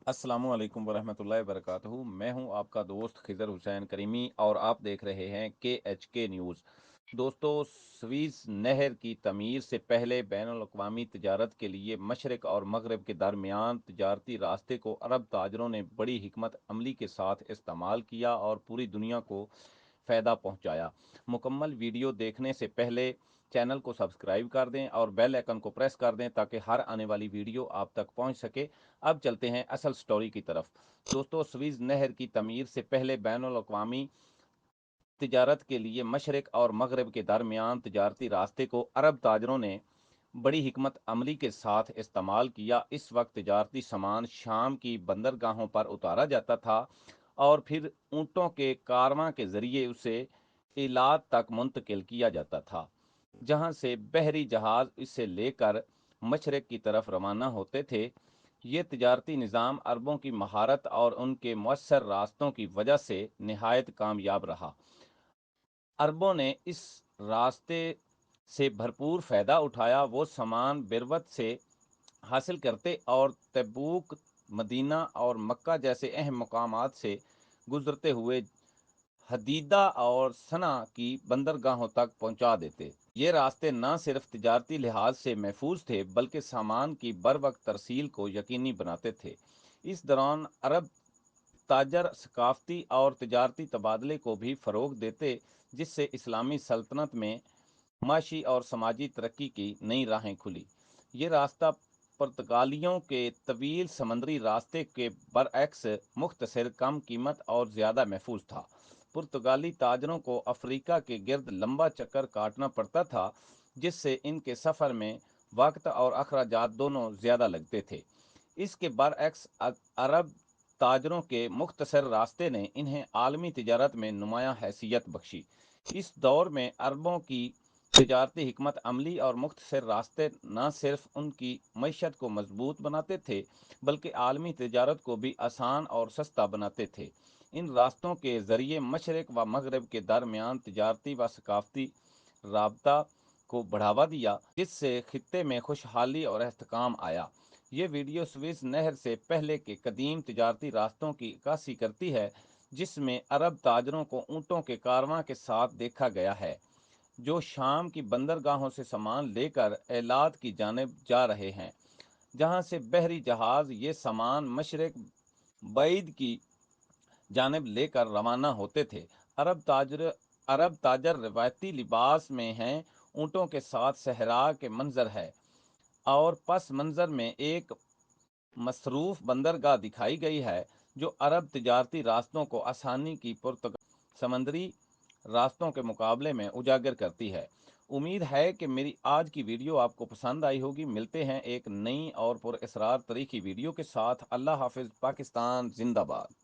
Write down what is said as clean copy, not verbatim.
अस्सलामु अलैकुम वरहमतुल्लाहि वबरकातुहू। मैं हूं आपका दोस्त खिज़र हुसैन करीमी और आप देख रहे हैं KHK न्यूज़। दोस्तों, स्वीज़ नहर की तमीर से पहले बैनुल अक़वामी तिजारत के लिए मशरक़ और मग़रिब के दरमियान तिजारती रास्ते को अरब ताजरों ने बड़ी हिकमत अमली के साथ इस्तेमाल किया और पूरी दुनिया को फ़ायदा पहुंचाया। मुकम्मल वीडियो देखने से पहले चैनल को सब्सक्राइब कर दें और बेल आइकन को प्रेस कर दें ताकि हर आने वाली वीडियो आप तक पहुंच सके। अब चलते हैं असल स्टोरी की तरफ। दोस्तों, स्वीज़ नहर की तमीर से पहले बैनुल अक़वामी तिजारत के लिए मशरक़ और मग़रिब के दरमियान तिजारती रास्ते को अरब ताजरों ने बड़ी हिकमत अमली के साथ इस्तेमाल किया। इस वक्त तिजारती सामान शाम की बंदरगाहों पर उतारा जाता था और फिर ऊँटों के कारवां के ज़रिए उसे इलात तक मुंतकिल किया जाता था, जहाँ से बहरी जहाज़ इसे लेकर मशरक़ की तरफ रवाना होते थे। ये तिजारती निज़ाम अरबों की महारत और उनके मौसर रास्तों की वजह से नहायत कामयाब रहा। अरबों ने इस रास्ते से भरपूर फ़ायदा उठाया। वो सामान बिरवत से हासिल करते और तबूक, मदीना और मक्का जैसे अहम मकामात से गुजरते हुए हदीदा और सना की बंदरगाहों तक पहुंचा देते। ये रास्ते न सिर्फ तिजारती लिहाज से महफूज थे बल्कि सामान की बर वक्त तरसील को यकीनी बनाते थे। इस दौरान अरब ताजर सकाफ़ती और तिजारती तबादले को भी फ़रोग़ देते, जिससे इस्लामी सल्तनत में माशी और समाजी तरक्की की नई राहें खुली। ये रास्ता पुर्तगालियों के तवील समंदरी रास्ते के बरअक्स मुख्तसर, कम कीमत और ज़्यादा महफूज था। पुर्तगाली ताजरों को अफ्रीका के गिर्द लंबा चक्कर काटना पड़ता था, जिससे इनके सफ़र में वक्त और अखराजात दोनों ज़्यादा लगते थे। इसके बरअक्स अरब ताजरों के मुख्तसर रास्ते ने इन्हें आलमी तिजारत में नुमायाँ हैसियत बख्शी। इस दौर में अरबों की तिजारती हिकमत अमली और मुख्तसर रास्ते न सिर्फ उनकी मईशत को मजबूत बनाते थे बल्कि आलमी तिजारत को भी आसान और सस्ता बनाते थे। इन रास्तों के ज़रिए मशरक़ व मग़रिब के दरमियान तिजारती व सकाफ़ती राबता को बढ़ावा दिया, जिससे खित्ते में खुशहाली और इस्तेहकाम आया। ये वीडियो स्विस नहर से पहले के कदीम तिजारती रास्तों की अक्कासी करती है, जिसमें अरब ताजरों को ऊँटों के कारवां के साथ देखा गया है, जो शाम की बंदरगाहों से सामान लेकर एलात की जानिब जा रहे हैं, जहाँ से बहरी जहाज़ ये सामान मशरक़ बैद की जानिब लेकर रवाना होते थे। अरब ताजर रिवायती लिबास में हैं, ऊँटों के साथ सहरा के मंजर है और पस मंजर में एक मसरूफ़ बंदरगाह दिखाई गई है, जो अरब तिजारती रास्तों को आसानी की समंदरी रास्तों के मुकाबले में उजागर करती है। उम्मीद है कि मेरी आज की वीडियो आपको पसंद आई होगी। मिलते हैं एक नई और पुरअसरार तरीक़ी वीडियो के साथ। अल्लाह हाफ़िज़। पाकिस्तान जिंदाबाद।